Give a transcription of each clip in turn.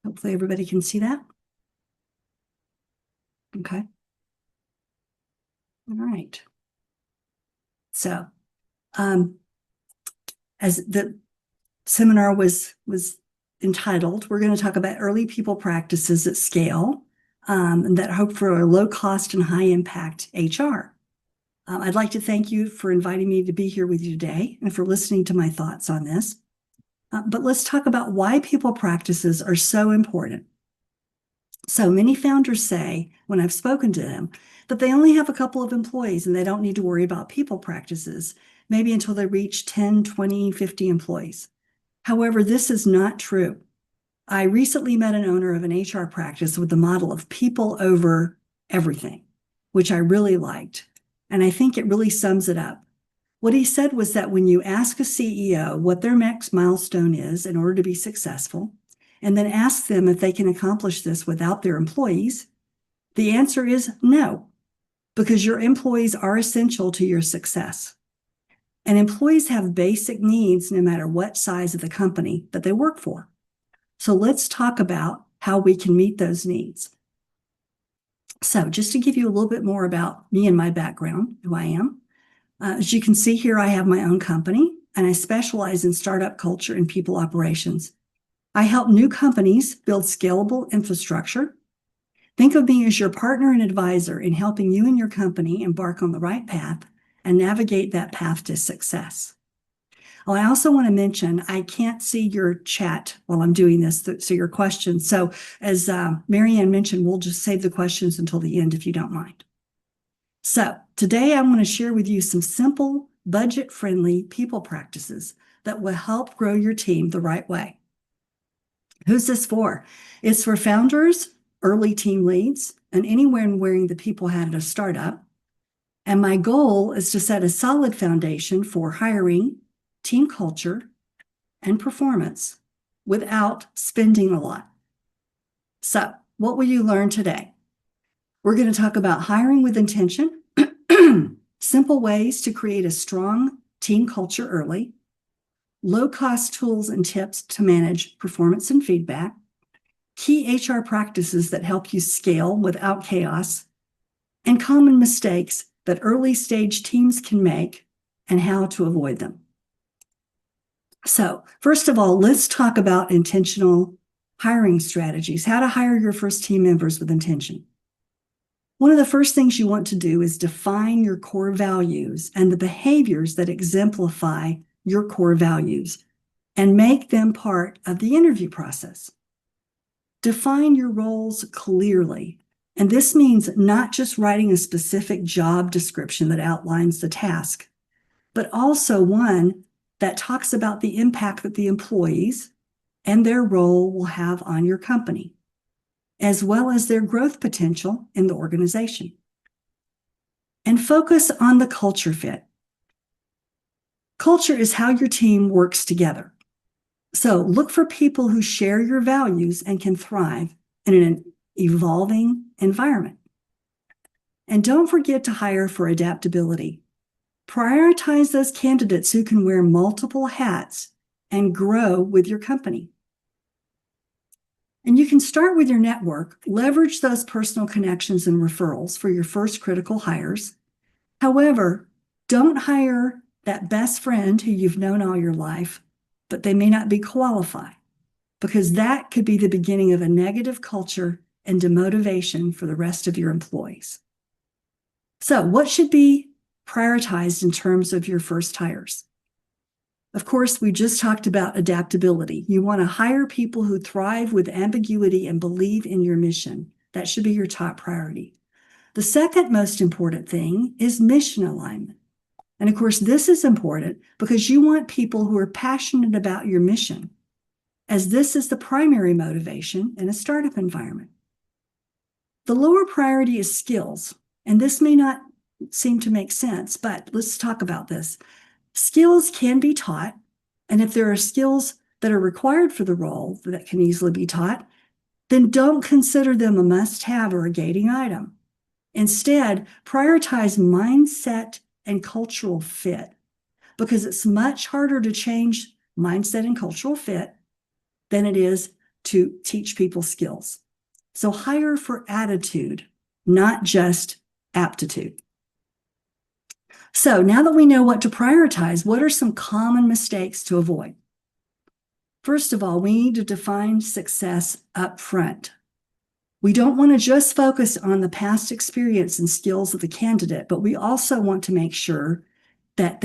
Hopefully everybody can see that. Okay. All right. So, as the seminar was entitled, we're going to talk about early people practices at scale that hope for a low cost and high impact HR. I'd like to thank you for inviting me to be here with you today and for listening to my thoughts on this. But let's talk about why people practices are so important. So many founders say, when I've spoken to them, that they only have a couple of employees and they don't need to worry about people practices, maybe until they reach 10, 20, 50 employees. However, this is not true. I recently met an owner of an HR practice with the model of people over everything, which I really liked. And I think it really sums it up. What he said was that when you ask a CEO what their next milestone is in order to be successful, and then ask them if they can accomplish this without their employees, the answer is no, because your employees are essential to your success. And employees have basic needs no matter what size of the company that they work for. So let's talk about how we can meet those needs. So just to give you a little bit more about me and my background, who I am, as you can see here, I have my own company and I specialize in startup culture and people operations. I help new companies build scalable infrastructure. Think of me as your partner and advisor in helping you and your company embark on the right path and navigate that path to success. Oh, I also want to mention, I can't see your chat while I'm doing this, so your questions. So as Marianne mentioned, we'll just save the questions until the end if you don't mind. So today I want to share with you some simple, budget-friendly people practices that will help grow your team the right way. Who's this for? It's for founders, early team leads, and anyone wearing the people hat at a startup. And my goal is to set a solid foundation for hiring, team culture, and performance without spending a lot. So, what will you learn today? We're going to talk about hiring with intention, simple ways to create a strong team culture early, low-cost tools and tips to manage performance and feedback, key HR practices that help you scale without chaos, and common mistakes that early-stage teams can make and how to avoid them. So, first of all, let's talk about intentional hiring strategies, how to hire your first team members with intention. One of the first things you want to do is define your core values and the behaviors that exemplify your core values and make them part of the interview process. Define your roles clearly. And this means not just writing a specific job description that outlines the task, but also one that talks about the impact that the employees and their role will have on your company, as well as their growth potential in the organization. And focus on the culture fit. Culture is how your team works together. So look for people who share your values and can thrive in an evolving environment. And don't forget to hire for adaptability. Prioritize those candidates who can wear multiple hats and grow with your company. And you can start with your network, leverage those personal connections and referrals for your first critical hires. However, don't hire that best friend who you've known all your life, but they may not be qualified, because that could be the beginning of a negative culture and demotivation for the rest of your employees. So what should be prioritized in terms of your first hires? Of course, we just talked about adaptability. You want to hire people who thrive with ambiguity and believe in your mission. That should be your top priority. The second most important thing is mission alignment. And of course, this is important because you want people who are passionate about your mission, as this is the primary motivation in a startup environment. The lower priority is skills, and this may not seem to make sense, but let's talk about this. Skills can be taught, and if there are skills that are required for the role that can easily be taught, then don't consider them a must-have or a gating item. Instead, prioritize mindset and cultural fit. because it's much harder to change mindset and cultural fit than it is to teach people skills. So hire for attitude, not just aptitude. So now that we know what to prioritize, what are some common mistakes to avoid? First of all, we need to define success up front. We don't want to just focus on the past experience and skills of the candidate, but we also want to make sure that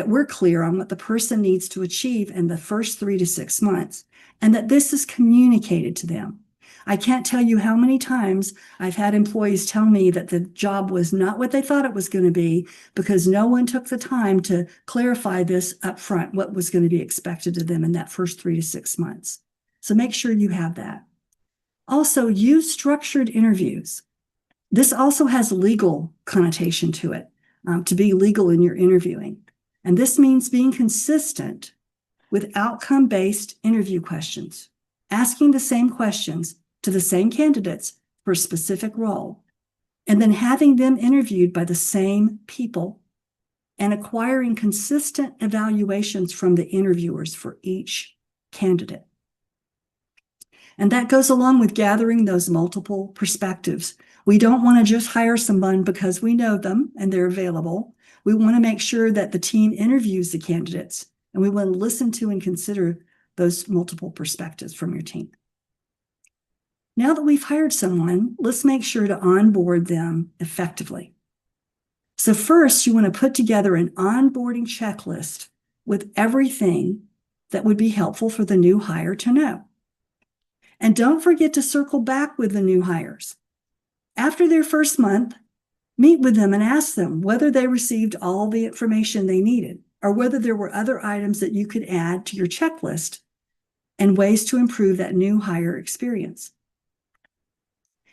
we're clear on what the person needs to achieve in the first 3 to 6 months, and that this is communicated to them. I can't tell you how many times I've had employees tell me that the job was not what they thought it was going to be because no one took the time to clarify this up front, what was going to be expected of them in that first 3 to 6 months. So make sure you have that. Also, use structured interviews. This also has legal connotation to it, to be legal in your interviewing. And this means being consistent with outcome-based interview questions, asking the same questions to the same candidates for a specific role, and then having them interviewed by the same people and acquiring consistent evaluations from the interviewers for each candidate. And that goes along with gathering those multiple perspectives. We don't want to just hire someone because we know them and they're available. We want to make sure that the team interviews the candidates, and we want to listen to and consider those multiple perspectives from your team. Now that we've hired someone, let's make sure to onboard them effectively. So first, you want to put together an onboarding checklist with everything that would be helpful for the new hire to know. And don't forget to circle back with the new hires. After their first month, meet with them and ask them whether they received all the information they needed, or whether there were other items that you could add to your checklist and ways to improve that new hire experience.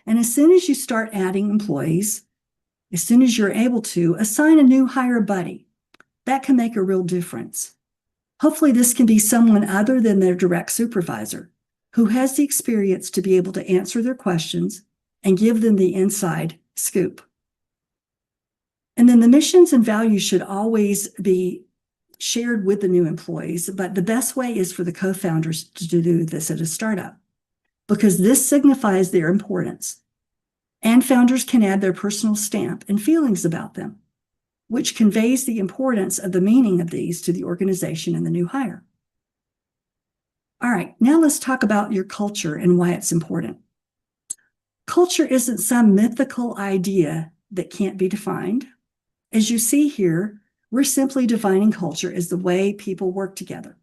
And as soon as you start adding employees, as soon as you're able to, assign a new hire buddy. That can make a real difference. Hopefully this can be someone other than their direct supervisor who has the experience to be able to answer their questions and give them the inside scoop. And then the missions and values should always be shared with the new employees, but the best way is for the co-founders to do this at a startup, because this signifies their importance. And founders can add their personal stamp and feelings about them, which conveys the importance of the meaning of these to the organization and the new hire. All right, now let's talk about your culture and why it's important. Culture isn't some mythical idea that can't be defined. As you see here, we're simply defining culture as the way people work together.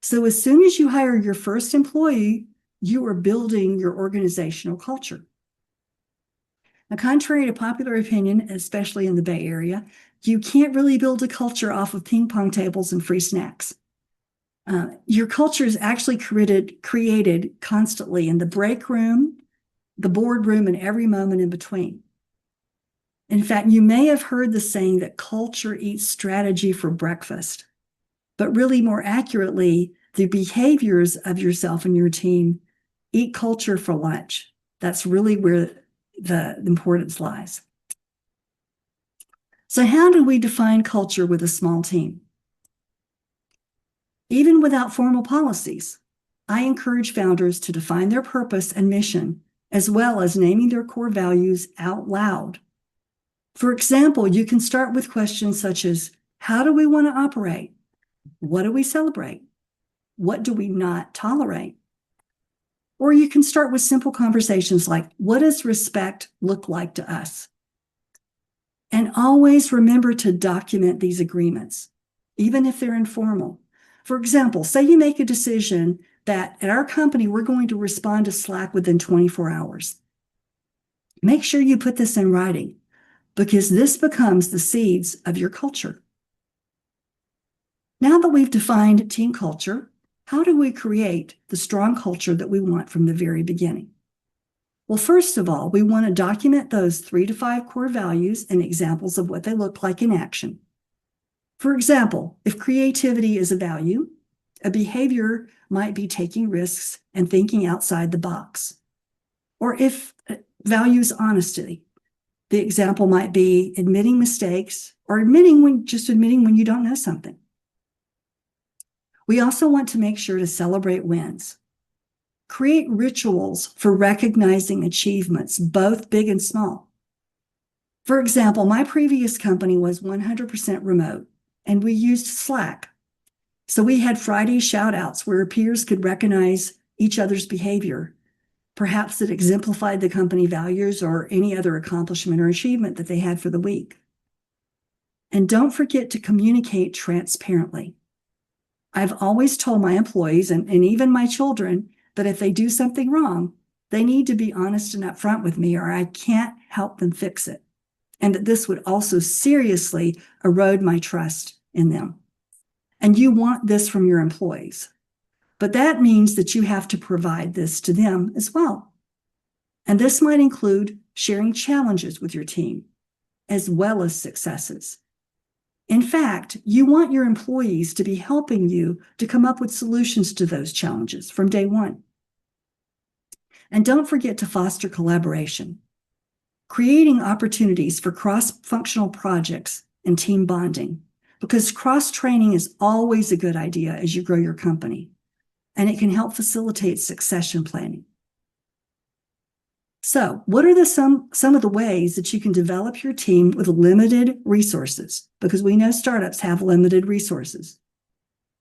So as soon as you hire your first employee, you are building your organizational culture. Now, contrary to popular opinion, especially in the Bay Area, you can't really build a culture off of ping pong tables and free snacks. Your culture is actually created constantly in the break room, the boardroom, and every moment in between. In fact, you may have heard the saying that culture eats strategy for breakfast, but really more accurately, the behaviors of yourself and your team eat culture for lunch. That's really where the importance lies. So how do we define culture with a small team? Even without formal policies, I encourage founders to define their purpose and mission, as well as naming their core values out loud. For example, you can start with questions such as, how do we want to operate? What do we celebrate? What do we not tolerate? Or you can start with simple conversations like, what does respect look like to us? And always remember to document these agreements, even if they're informal. For example, say you make a decision that at our company, we're going to respond to Slack within 24 hours. Make sure you put this in writing, because this becomes the seeds of your culture. Now that we've defined team culture, how do we create the strong culture that we want from the very beginning? Well, first of all, we want to document those 3 to 5 core values and examples of what they look like in action. For example, if creativity is a value, a behavior might be taking risks and thinking outside the box. Or if values honesty, The example might be admitting mistakes or admitting when you don't know something. We also want to make sure to celebrate wins. Create rituals for recognizing achievements, both big and small. For example, my previous company was 100% remote, and we used Slack. So we had Friday shout-outs where peers could recognize each other's behavior, perhaps that exemplified the company values or any other accomplishment or achievement that they had for the week. And don't forget to communicate transparently. I've always told my employees and even my children that if they do something wrong, they need to be honest and upfront with me, or I can't help them fix it. And that this would also seriously erode my trust in them. And you want this from your employees. But that means that you have to provide this to them as well. And this might include sharing challenges with your team, as well as successes. In fact, you want your employees to be helping you to come up with solutions to those challenges from day one. And don't forget to foster collaboration, creating opportunities for cross-functional projects and team bonding, because cross-training is always a good idea as you grow your company, and it can help facilitate succession planning. So, what are some of the ways that you can develop your team with limited resources? Because we know startups have limited resources.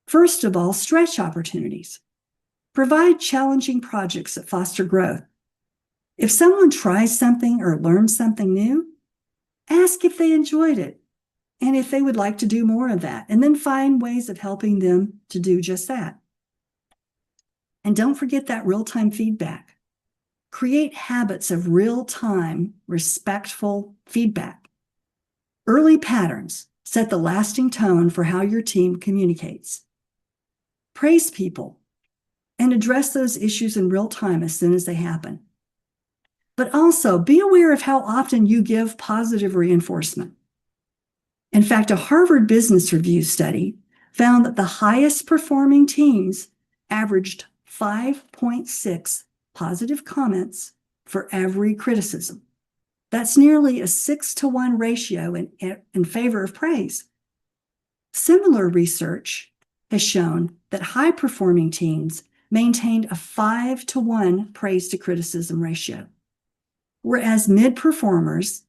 First of all, stretch opportunities. Provide challenging projects that foster growth. If someone tries something or learns something new, ask if they enjoyed it and if they would like to do more of that, and then find ways of helping them to do just that. And don't forget that real-time feedback. Create habits of real-time, respectful feedback. Early patterns set the lasting tone for how your team communicates. Praise people and address those issues in real time as soon as they happen. But also be aware of how often you give positive reinforcement. In fact, a Harvard Business Review study found that the highest performing teams averaged 5.6 positive comments for every criticism. That's nearly a 6-to-1 ratio in favor of praise. Similar research has shown that high-performing teams maintained a 5-to-1 praise to criticism ratio, whereas mid-performers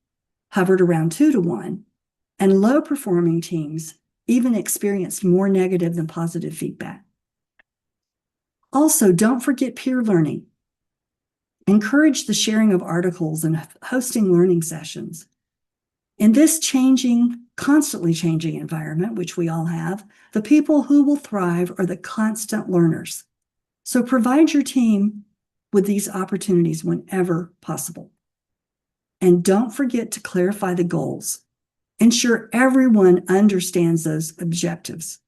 hovered around 2-to-1, and low-performing teams even experienced more negative than positive feedback. Also, don't forget peer learning. Encourage the sharing of articles and hosting learning sessions. In this constantly changing environment, which we all have, the people who will thrive are the constant learners. So provide your team with these opportunities whenever possible. And don't forget to clarify the goals. Ensure everyone understands those objectives.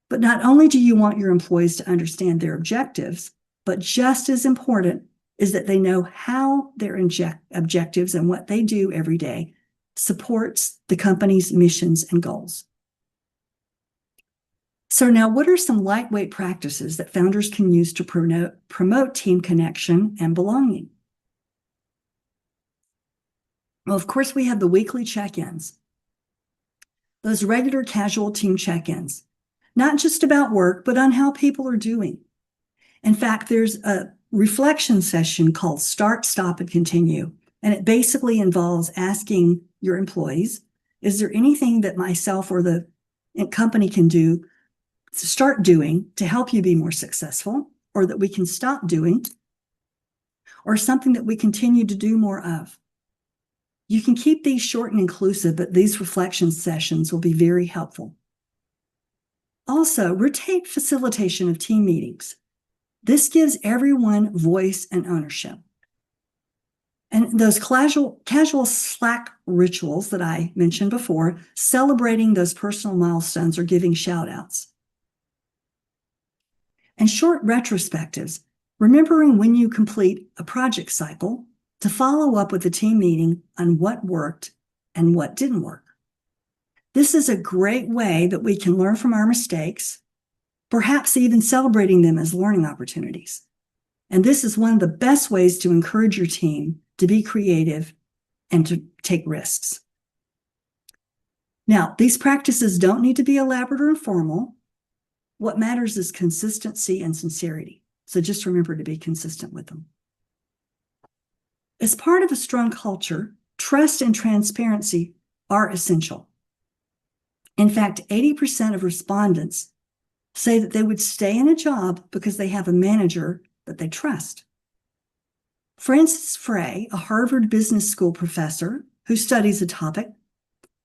But not only do you want your employees to understand their objectives, but just as important is that they know how their objectives and what they do every day supports the company's missions and goals. So now, what are some lightweight practices that founders can use to promote team connection and belonging? Well, of course, we have the weekly check-ins, those regular casual team check-ins, not just about work, but on how people are doing. In fact, there's a reflection session called Start, Stop, and Continue. And it basically involves asking your employees, is there anything that myself or the company can do, start doing to help you be more successful, or that we can stop doing, or something that we continue to do more of? You can keep these short and inclusive, but these reflection sessions will be very helpful. Also, rotate facilitation of team meetings. This gives everyone voice and ownership. And those casual Slack rituals that I mentioned before, celebrating those personal milestones or giving shout-outs. And short retrospectives, remembering when you complete a project cycle to follow up with the team meeting on what worked and what didn't work. This is a great way that we can learn from our mistakes, perhaps even celebrating them as learning opportunities. And this is one of the best ways to encourage your team to be creative and to take risks. Now, these practices don't need to be elaborate or formal. What matters is consistency and sincerity. So just remember to be consistent with them. As part of a strong culture, trust and transparency are essential. In fact, 80% of respondents say that they would stay in a job because they have a manager that they trust. Francis Frey, a Harvard Business School professor who studies the topic,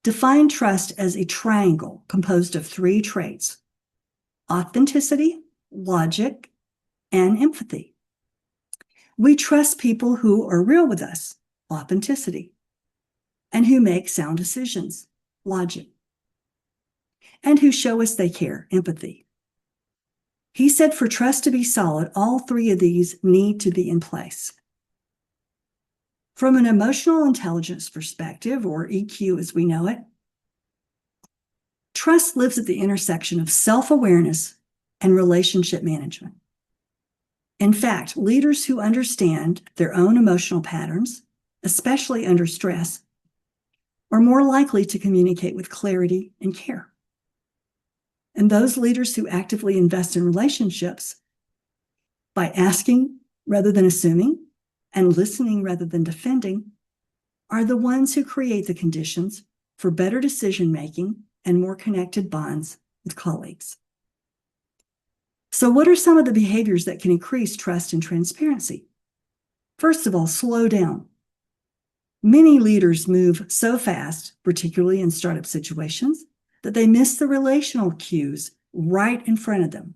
defined trust as a triangle composed of 3 traits: authenticity, logic, and empathy. We trust people who are real with us, authenticity, and who make sound decisions, logic, and who show us they care, empathy. He said for trust to be solid, all 3 of these need to be in place. From an emotional intelligence perspective, or EQ as we know it, trust lives at the intersection of self-awareness and relationship management. In fact, leaders who understand their own emotional patterns, especially under stress, are more likely to communicate with clarity and care. And those leaders who actively invest in relationships by asking rather than assuming and listening rather than defending are the ones who create the conditions for better decision-making and more connected bonds with colleagues. So what are some of the behaviors that can increase trust and transparency? First of all, slow down. Many leaders move so fast, particularly in startup situations, that they miss the relational cues right in front of them.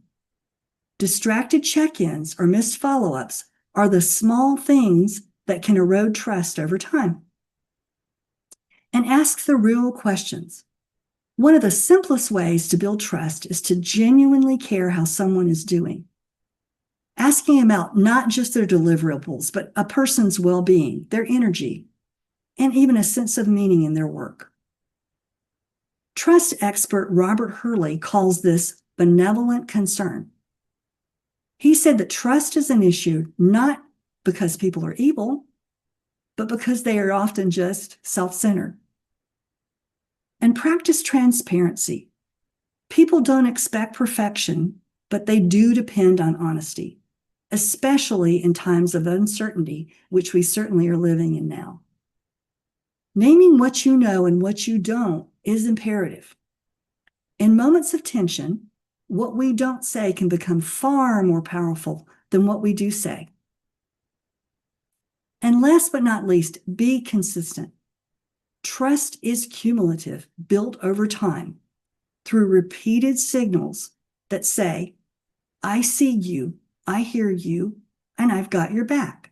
Distracted check-ins or missed follow-ups are the small things that can erode trust over time. And ask the real questions. One of the simplest ways to build trust is to genuinely care how someone is doing. Asking about not just their deliverables, but a person's well-being, their energy, and even a sense of meaning in their work. Trust expert Robert Hurley calls this benevolent concern. He said that trust is an issue not because people are evil, but because they are often just self-centered. And practice transparency. People don't expect perfection, but they do depend on honesty, especially in times of uncertainty, which we certainly are living in now. Naming what you know and what you don't is imperative. In moments of tension, what we don't say can become far more powerful than what we do say. And last but not least, be consistent. Trust is cumulative, built over time through repeated signals that say, I see you, I hear you, and I've got your back.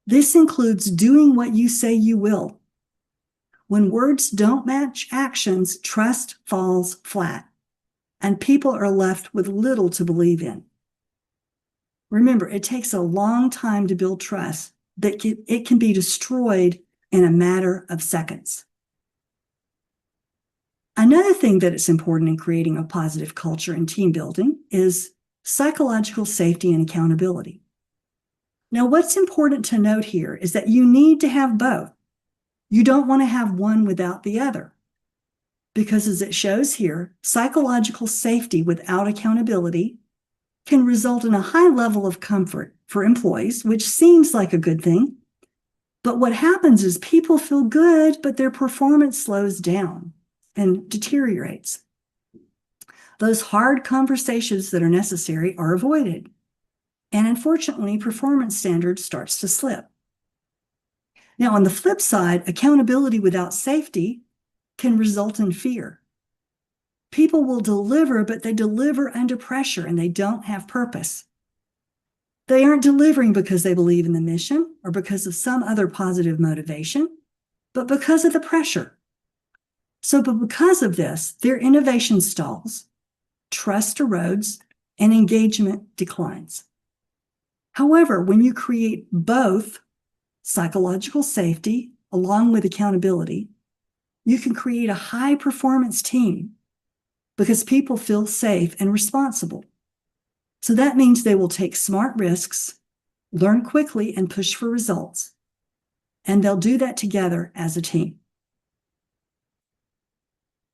This includes doing what you say you will. When words don't match actions, trust falls flat, and people are left with little to believe in. Remember, it takes a long time to build trust that it can be destroyed in a matter of seconds. Another thing that is important in creating a positive culture and team building is psychological safety and accountability. Now, what's important to note here is that you need to have both. You don't want to have one without the other, because as it shows here, psychological safety without accountability can result in a high level of comfort for employees, which seems like a good thing. But what happens is people feel good, but their performance slows down and deteriorates. Those hard conversations that are necessary are avoided. And unfortunately, performance standards starts to slip. Now, on the flip side, accountability without safety can result in fear. People will deliver, but they deliver under pressure and they don't have purpose. They aren't delivering because they believe in the mission or because of some other positive motivation, but because of the pressure. So, but because of this, their innovation stalls, trust erodes, and engagement declines. However, when you create both psychological safety along with accountability, you can create a high-performance team because people feel safe and responsible. So that means they will take smart risks, learn quickly, and push for results. and they'll do that together as a team.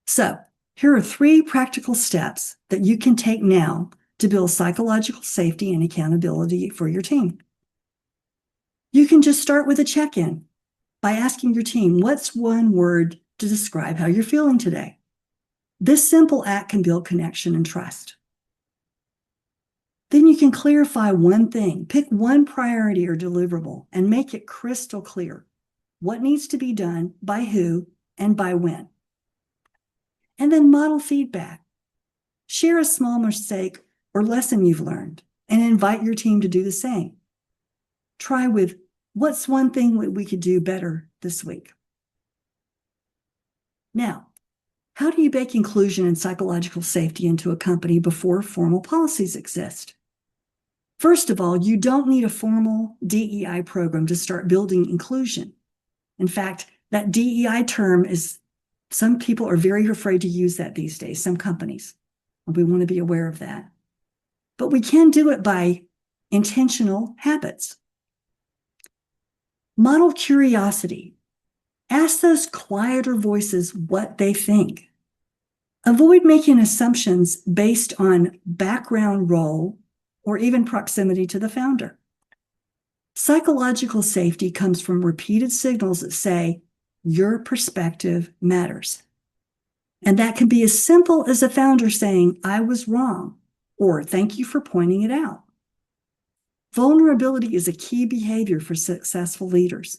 So here are 3 practical steps that you can take now to build psychological safety and accountability for your team. You can just start with a check-in by asking your team, what's one word to describe how you're feeling today? This simple act can build connection and trust. Then you can clarify one thing, pick one priority or deliverable, and make it crystal clear what needs to be done, by who, and by when. And then model feedback. Share a small mistake or lesson you've learned and invite your team to do the same. Try with, what's one thing we could do better this week? Now, how do you bake inclusion and psychological safety into a company before formal policies exist? First of all, you don't need a formal DEI program to start building inclusion. In fact, that DEI term some people are very afraid to use that these days, some companies. We want to be aware of that. But we can do it by intentional habits. Model curiosity. Ask those quieter voices what they think. Avoid making assumptions based on background role or even proximity to the founder. Psychological safety comes from repeated signals that say, your perspective matters. And that can be as simple as a founder saying, I was wrong, or thank you for pointing it out. Vulnerability is a key behavior for successful leaders.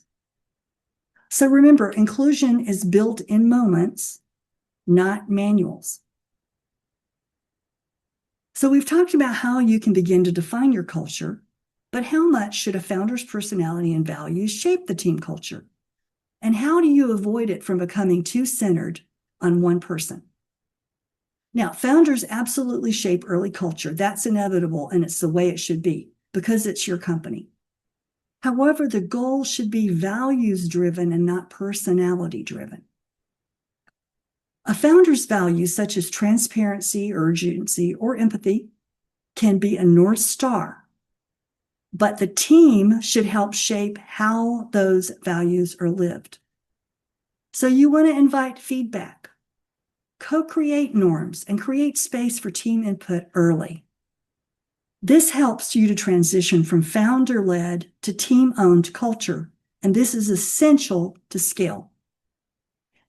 So remember, inclusion is built in moments, not manuals. So we've talked about how you can begin to define your culture, but how much should a founder's personality and values shape the team culture? And how do you avoid it from becoming too centered on one person? Now, founders absolutely shape early culture. That's inevitable, and it's the way it should be because it's your company. However, the goal should be values-driven and not personality-driven. A founder's values, such as transparency, urgency, or empathy, can be a North Star, but the team should help shape how those values are lived. So you want to invite feedback, co-create norms, and create space for team input early. This helps you to transition from founder-led to team-owned culture, and this is essential to scale.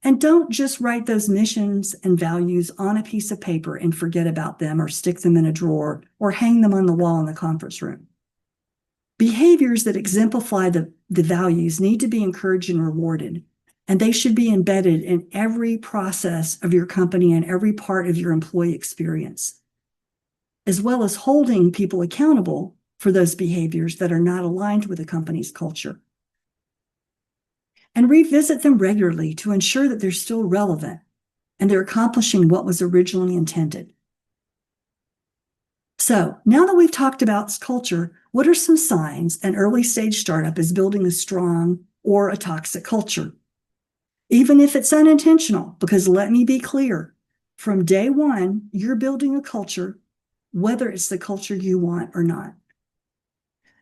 And don't just write those missions and values on a piece of paper and forget about them or stick them in a drawer or hang them on the wall in the conference room. Behaviors that exemplify the values need to be encouraged and rewarded, and they should be embedded in every process of your company and every part of your employee experience, as well as holding people accountable for those behaviors that are not aligned with the company's culture. And revisit them regularly to ensure that they're still relevant and they're accomplishing what was originally intended. So now that we've talked about culture, what are some signs an early stage startup is building a strong or a toxic culture? Even if it's unintentional, because let me be clear, from day one, you're building a culture, whether it's the culture you want or not.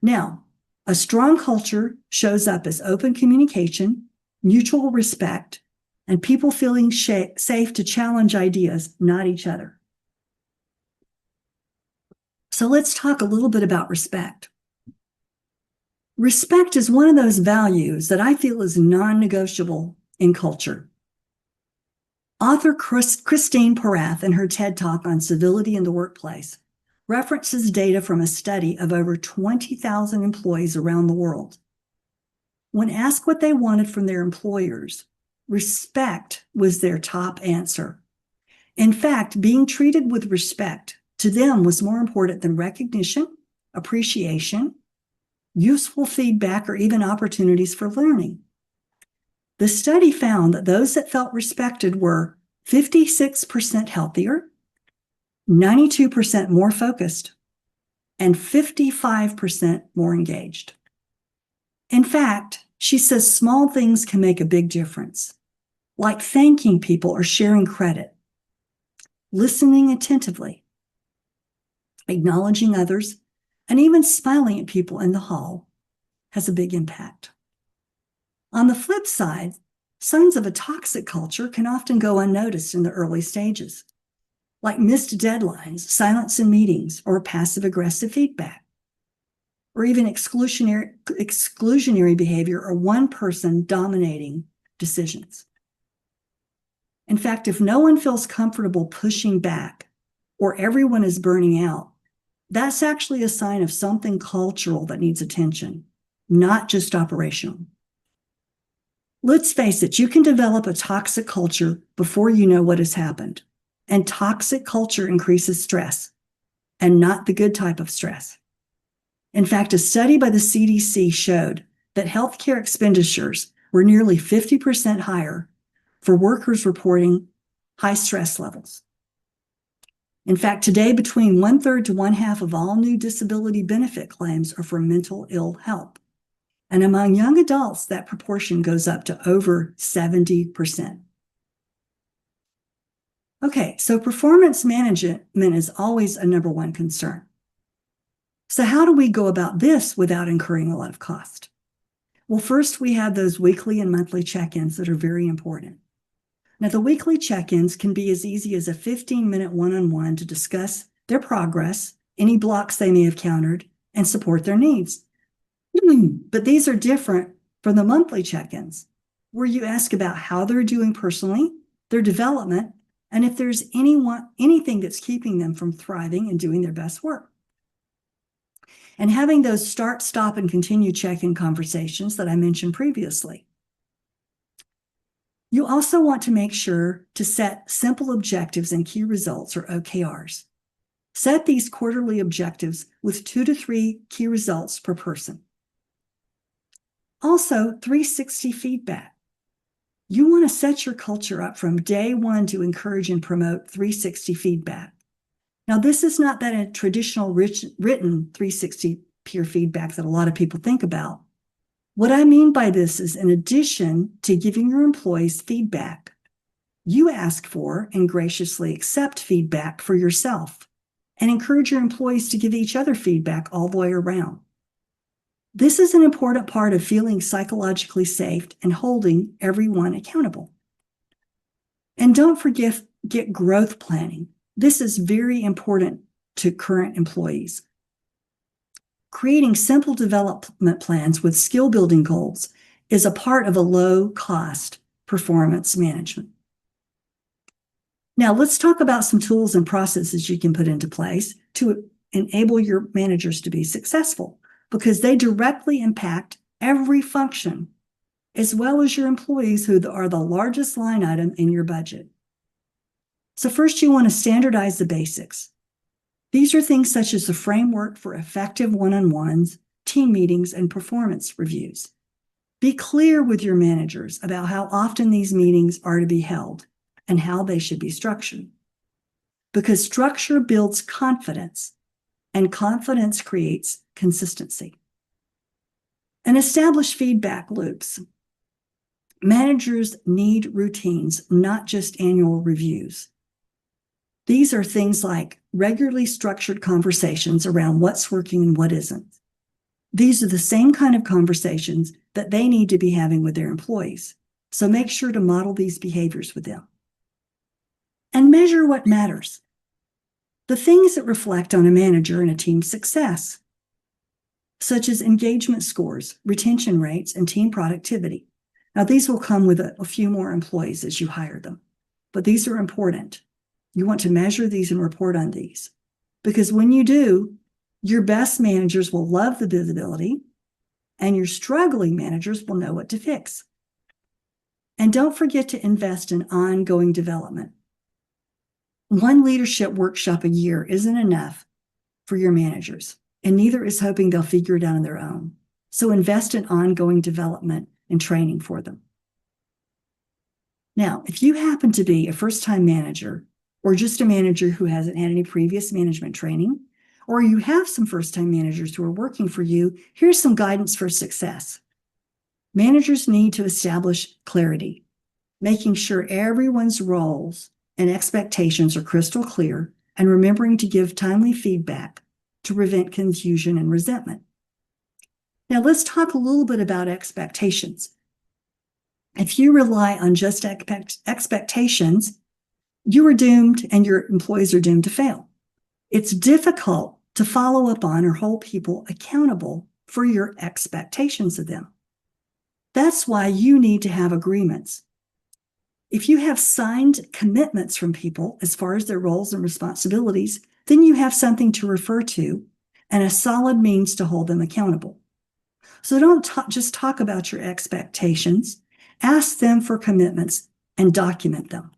Now, a strong culture shows up as open communication, mutual respect, and people feeling safe to challenge ideas, not each other. So let's talk a little bit about respect. Respect is one of those values that I feel is non-negotiable in culture. Author Christine Porath, in her TED Talk on civility in the workplace, references data from a study of over 20,000 employees around the world. When asked what they wanted from their employers, respect was their top answer. In fact, being treated with respect to them was more important than recognition, appreciation, useful feedback, or even opportunities for learning. The study found that those that felt respected were 56% healthier, 92% more focused, and 55% more engaged. In fact, she says small things can make a big difference, like thanking people or sharing credit, listening attentively, acknowledging others, and even smiling at people in the hall has a big impact. On the flip side, signs of a toxic culture can often go unnoticed in the early stages, like missed deadlines, silence in meetings, or passive-aggressive feedback, or even exclusionary behavior or one person dominating decisions. In fact, if no one feels comfortable pushing back or everyone is burning out, that's actually a sign of something cultural that needs attention, not just operational. Let's face it, you can develop a toxic culture before you know what has happened. And toxic culture increases stress, and not the good type of stress. In fact, a study by the CDC showed that healthcare expenditures were nearly 50% higher for workers reporting high stress levels. In fact, today, between 1/3 to 1/2 of all new disability benefit claims are for mental ill health. And among young adults, that proportion goes up to over 70%. Okay, so performance management is always a number one concern. So how do we go about this without incurring a lot of cost? Well, first we have those weekly and monthly check-ins that are very important. Now, the weekly check-ins can be as easy as a 15-minute one-on-one to discuss their progress, any blocks they may have countered, and support their needs. But these are different from the monthly check-ins, where you ask about how they're doing personally, their development, and if there's anything that's keeping them from thriving and doing their best work. And having those start, stop, and continue check-in conversations that I mentioned previously. You also want to make sure to set simple objectives and key results, or OKRs. Set these quarterly objectives with 2 to 3 key results per person. Also, 360 feedback. You want to set your culture up from day one to encourage and promote 360 feedback. Now, this is not that traditional written 360 peer feedback that a lot of people think about. What I mean by this is, in addition to giving your employees feedback, you ask for and graciously accept feedback for yourself and encourage your employees to give each other feedback all the way around. This is an important part of feeling psychologically safe and holding everyone accountable. And don't forget growth planning. This is very important to current employees. Creating simple development plans with skill building goals is a part of a low-cost performance management. Now, let's talk about some tools and processes you can put into place to enable your managers to be successful, because they directly impact every function, as well as your employees, who are the largest line item in your budget. So first, you want to standardize the basics. These are things such as the framework for effective one-on-ones, team meetings, and performance reviews. Be clear with your managers about how often these meetings are to be held and how they should be structured. Because structure builds confidence, and confidence creates consistency. And establish feedback loops. Managers need routines, not just annual reviews. These are things like regularly structured conversations around what's working and what isn't. These are the same kind of conversations that they need to be having with their employees. So make sure to model these behaviors with them. And measure what matters. The things that reflect on a manager and a team's success, such as engagement scores, retention rates, and team productivity. Now, these will come with a few more employees as you hire them, but these are important. You want to measure these and report on these, because when you do, your best managers will love the visibility, and your struggling managers will know what to fix. And don't forget to invest in ongoing development. One leadership workshop a year isn't enough for your managers, and neither is hoping they'll figure it out on their own. So invest in ongoing development and training for them. Now, if you happen to be a first-time manager, or just a manager who hasn't had any previous management training, or you have some first-time managers who are working for you, here's some guidance for success. Managers need to establish clarity, making sure everyone's roles and expectations are crystal clear, and remembering to give timely feedback to prevent confusion and resentment. Now, let's talk a little bit about expectations. If you rely on just expectations, you are doomed and your employees are doomed to fail. It's difficult to follow up on or hold people accountable for your expectations of them. That's why you need to have agreements. If you have signed commitments from people as far as their roles and responsibilities, then you have something to refer to and a solid means to hold them accountable. So don't just talk about your expectations, ask them for commitments and document them.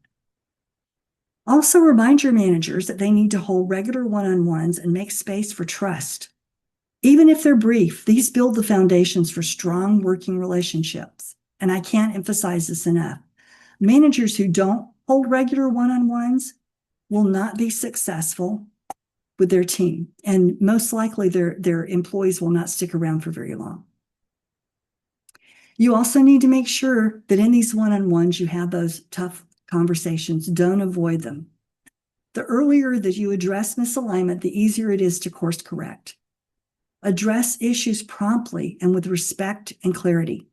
Also remind your managers that they need to hold regular one-on-ones and make space for trust. Even if they're brief, these build the foundations for strong working relationships. And I can't emphasize this enough. Managers who don't hold regular one-on-ones will not be successful with their team. And most likely their employees will not stick around for very long. You also need to make sure that in these one-on-ones, you have those tough conversations. Don't avoid them. The earlier that you address misalignment, the easier it is to course correct. Address issues promptly and with respect and clarity.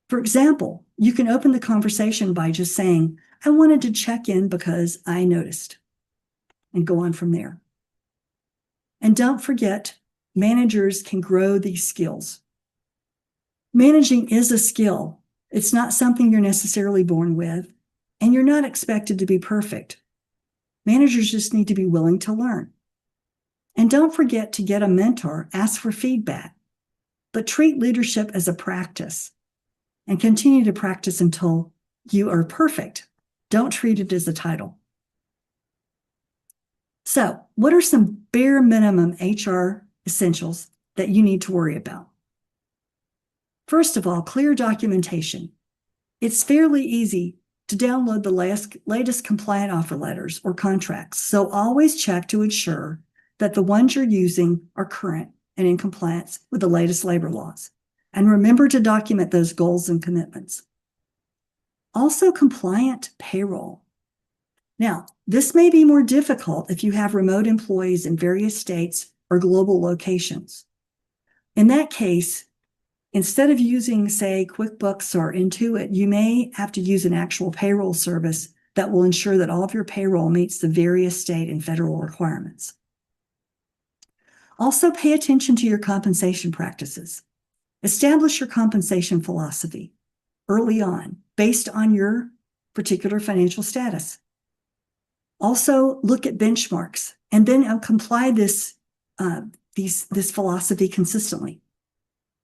For example, you can open the conversation by just saying, I wanted to check in because I noticed, and go on from there. And don't forget, managers can grow these skills. Managing is a skill. It's not something you're necessarily born with, and you're not expected to be perfect. Managers just need to be willing to learn. And don't forget to get a mentor, ask for feedback, but treat leadership as a practice and continue to practice until you are perfect. Don't treat it as a title. So, what are some bare minimum HR essentials that you need to worry about? First of all, clear documentation. It's fairly easy to download the latest compliant offer letters or contracts, so always check to ensure that the ones you're using are current and in compliance with the latest labor laws. And remember to document those goals and commitments. Also, compliant payroll. Now, this may be more difficult if you have remote employees in various states or global locations. In that case, instead of using, say, QuickBooks or Intuit, you may have to use an actual payroll service that will ensure that all of your payroll meets the various state and federal requirements. Also, pay attention to your compensation practices. Establish your compensation philosophy early on based on your particular financial status. Also, look at benchmarks and then apply this philosophy consistently.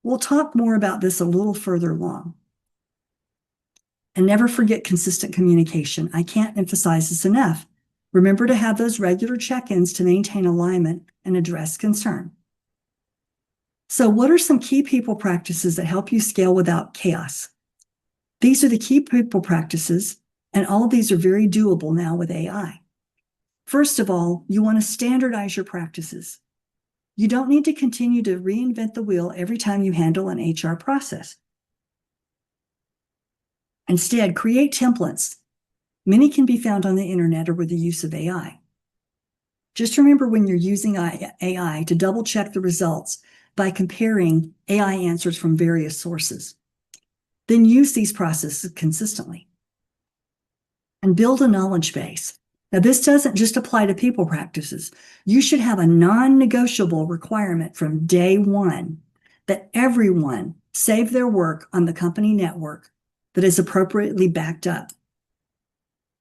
We'll talk more about this a little further along. And never forget consistent communication. I can't emphasize this enough. Remember to have those regular check-ins to maintain alignment and address concern. So what are some key people practices that help you scale without chaos? These are the key people practices, and all of these are very doable now with AI. First of all, you want to standardize your practices. You don't need to continue to reinvent the wheel every time you handle an HR process. Instead, create templates. Many can be found on the internet or with the use of AI. Just remember when you're using AI to double check the results by comparing AI answers from various sources. Then use these processes consistently. And build a knowledge base. Now, this doesn't just apply to people practices. You should have a non-negotiable requirement from day one that everyone save their work on the company network that is appropriately backed up.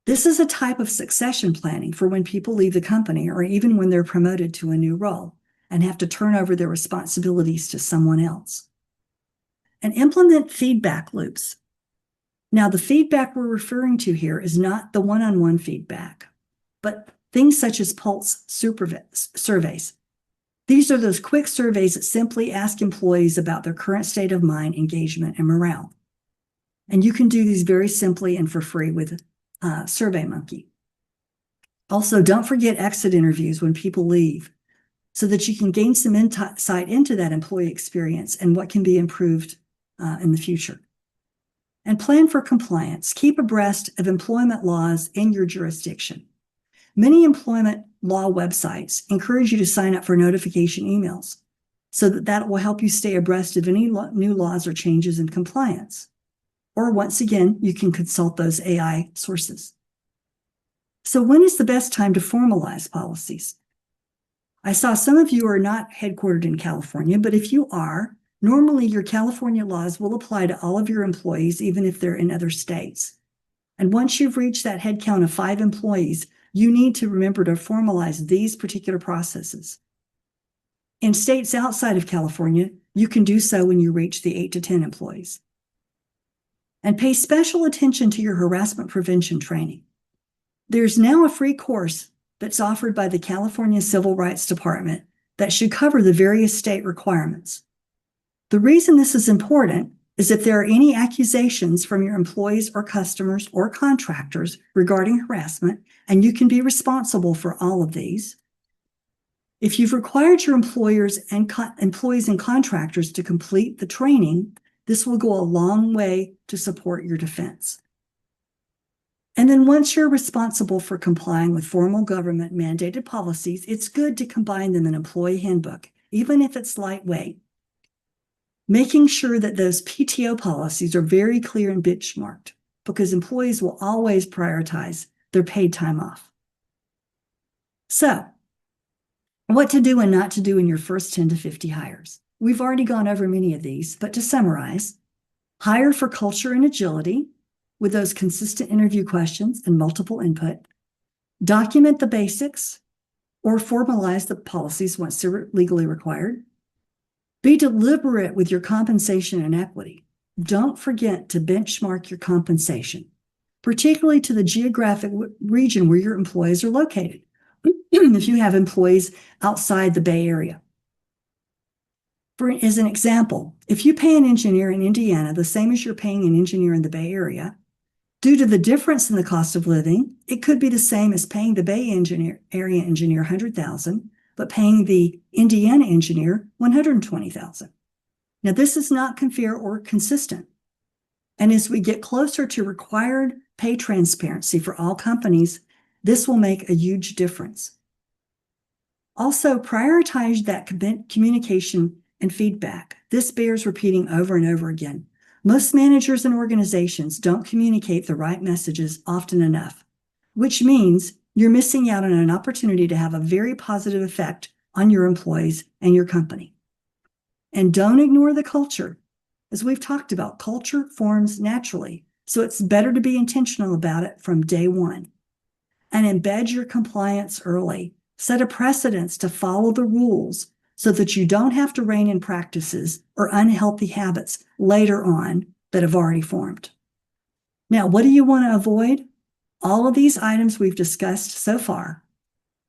This is a type of succession planning for when people leave the company or even when they're promoted to a new role and have to turn over their responsibilities to someone else. And implement feedback loops. Now, the feedback we're referring to here is not the one-on-one feedback, but things such as pulse surveys. These are those quick surveys that simply ask employees about their current state of mind, engagement, and morale. And you can do these very simply and for free with SurveyMonkey. Also, don't forget exit interviews when people leave so that you can gain some insight into that employee experience and what can be improved in the future. And plan for compliance. Keep abreast of employment laws in your jurisdiction. Many employment law websites encourage you to sign up for notification emails so that will help you stay abreast of any new laws or changes in compliance. Or once again, you can consult those AI sources. So when is the best time to formalize policies? I saw some of you are not headquartered in California, but if you are, normally your California laws will apply to all of your employees, even if they're in other states. And once you've reached that head count of 5 employees, you need to remember to formalize these particular processes. In states outside of California, you can do so when you reach the 8 to 10 employees. And pay special attention to your harassment prevention training. There's now a free course that's offered by the California Civil Rights Department that should cover the various state requirements. The reason this is important is if there are any accusations from your employees or customers or contractors regarding harassment, and you can be responsible for all of these. If you've required your employees and contractors to complete the training, this will go a long way to support your defense. And then once you're responsible for complying with formal government mandated policies, it's good to combine them in an employee handbook, even if it's lightweight. Making sure that those PTO policies are very clear and benchmarked, because employees will always prioritize their paid time off. So, what to do and not to do in your first 10 to 50 hires. We've already gone over many of these, but to summarize, hire for culture and agility with those consistent interview questions and multiple input. Document the basics or formalize the policies once they're legally required. Be deliberate with your compensation and equity. Don't forget to benchmark your compensation, particularly to the geographic region where your employees are located. If you have employees outside the Bay Area. As an example, if you pay an engineer in Indiana the same as you're paying an engineer in the Bay Area, due to the difference in the cost of living, it could be the same as paying the Bay Area engineer $100,000, but paying the Indiana engineer $120,000. Now, this is not fair or consistent. And as we get closer to required pay transparency for all companies, this will make a huge difference. Also, prioritize that communication and feedback. This bears repeating over and over again. Most managers and organizations don't communicate the right messages often enough, which means you're missing out on an opportunity to have a very positive effect on your employees and your company. And don't ignore the culture. As we've talked about, culture forms naturally, so it's better to be intentional about it from day one. And embed your compliance early. Set a precedence to follow the rules so that you don't have to rein in practices or unhealthy habits later on that have already formed. Now, what do you want to avoid? All of these items we've discussed so far.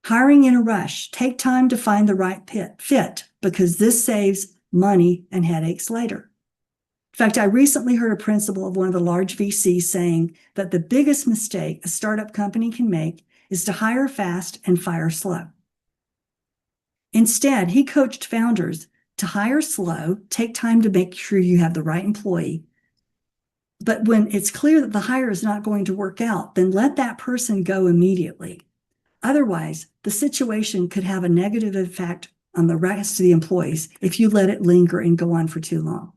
Hiring in a rush. Take time to find the right fit because this saves money and headaches later. In fact, I recently heard a principal of one of the large VCs saying that the biggest mistake a startup company can make is to hire fast and fire slow. Instead, he coached founders to hire slow, take time to make sure you have the right employee. But when it's clear that the hire is not going to work out, then let that person go immediately. Otherwise, the situation could have a negative effect on the rest of the employees if you let it linger and go on for too long.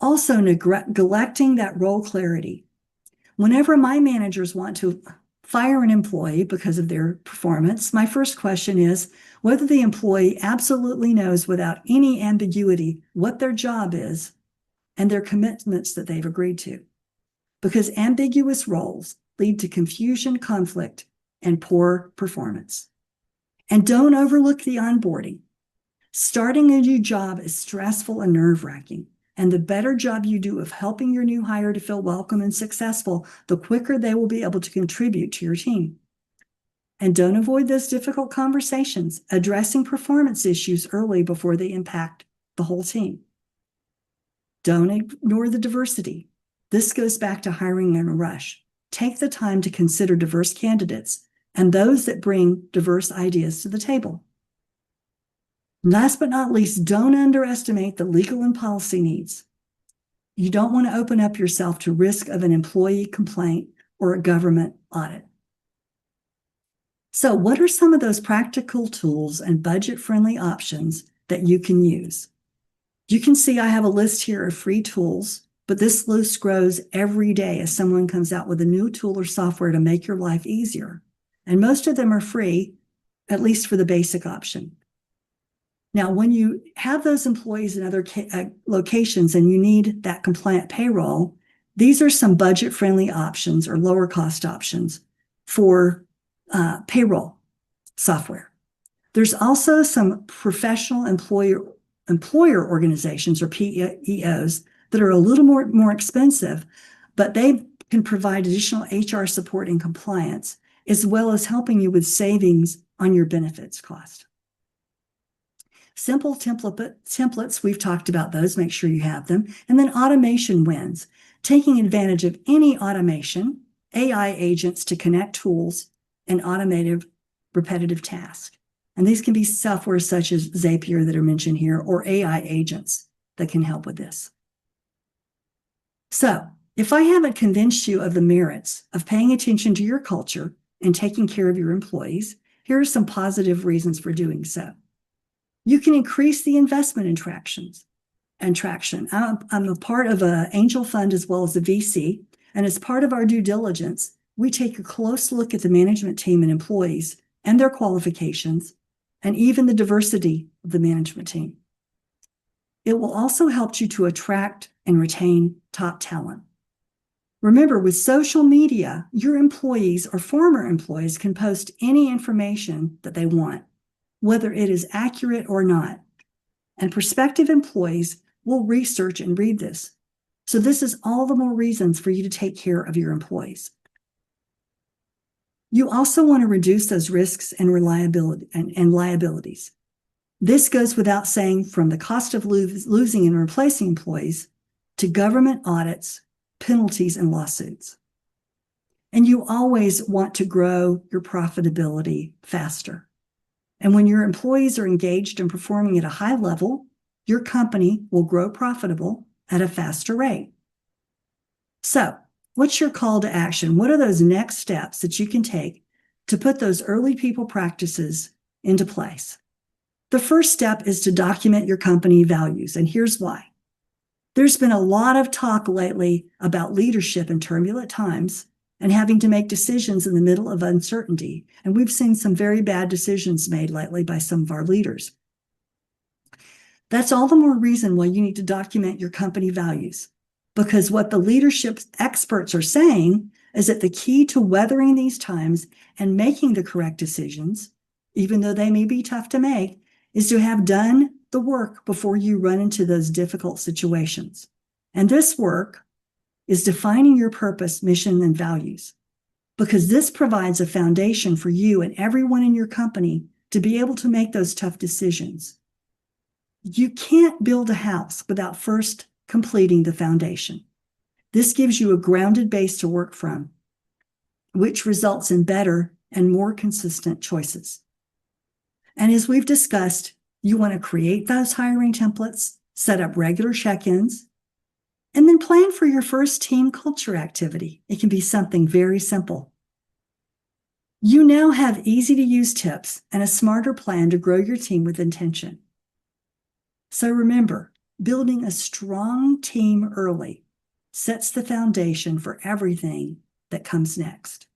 Also, neglecting that role clarity. Whenever my managers want to fire an employee because of their performance, my first question is whether the employee absolutely knows without any ambiguity what their job is and their commitments that they've agreed to. Because ambiguous roles lead to confusion, conflict, and poor performance. And don't overlook the onboarding. Starting a new job is stressful and nerve-wracking. And the better job you do of helping your new hire to feel welcome and successful, the quicker they will be able to contribute to your team. And don't avoid those difficult conversations, addressing performance issues early before they impact the whole team. Don't ignore the diversity. This goes back to hiring in a rush. Take the time to consider diverse candidates and those that bring diverse ideas to the table. Last but not least, don't underestimate the legal and policy needs. You don't want to open up yourself to risk of an employee complaint or a government audit. So what are some of those practical tools and budget-friendly options that you can use? You can see I have a list here of free tools but this list grows every day as someone comes out with a new tool or software to make your life easier. And most of them are free, at least for the basic option. Now, when you have those employees in other locations and you need that compliant payroll, these are some budget-friendly options or lower-cost options for payroll software. There's also some professional employer organizations or PEOs that are a little more expensive, but they can provide additional HR support and compliance, as well as helping you with savings on your benefits cost. Simple templates, we've talked about those, make sure you have them. And then automation wins, taking advantage of any automation, AI agents to connect tools and automated repetitive tasks. And these can be software such as Zapier that are mentioned here, or AI agents that can help with this. So if I haven't convinced you of the merits of paying attention to your culture and taking care of your employees, here are some positive reasons for doing so. You can increase the investment in traction. I'm a part of an angel fund as well as a VC, and as part of our due diligence, we take a close look at the management team and employees and their qualifications, and even the diversity of the management team. It will also help you to attract and retain top talent. Remember, with social media, your employees or former employees can post any information that they want, whether it is accurate or not. And prospective employees will research and read this. So this is all the more reasons for you to take care of your employees. You also want to reduce those risks and liabilities. This goes without saying, from the cost of losing and replacing employees to government audits, penalties, and lawsuits. And you always want to grow your profitability faster. And when your employees are engaged and performing at a high level, your company will grow profitable at a faster rate. So, what's your call to action? What are those next steps that you can take to put those early people practices into place? The first step is to document your company values, and here's why. There's been a lot of talk lately about leadership in turbulent times and having to make decisions in the middle of uncertainty. And we've seen some very bad decisions made lately by some of our leaders. That's all the more reason why you need to document your company values, because what the leadership experts are saying is that the key to weathering these times and making the correct decisions, even though they may be tough to make, is to have done the work before you run into those difficult situations. And this work is defining your purpose, mission, and values, because this provides a foundation for you and everyone in your company to be able to make those tough decisions. You can't build a house without first completing the foundation. This gives you a grounded base to work from, which results in better and more consistent choices. And as we've discussed, you want to create those hiring templates, set up regular check-ins, and then plan for your first team culture activity. It can be something very simple. You now have easy-to-use tips and a smarter plan to grow your team with intention. So remember, building a strong team early sets the foundation for everything that comes next.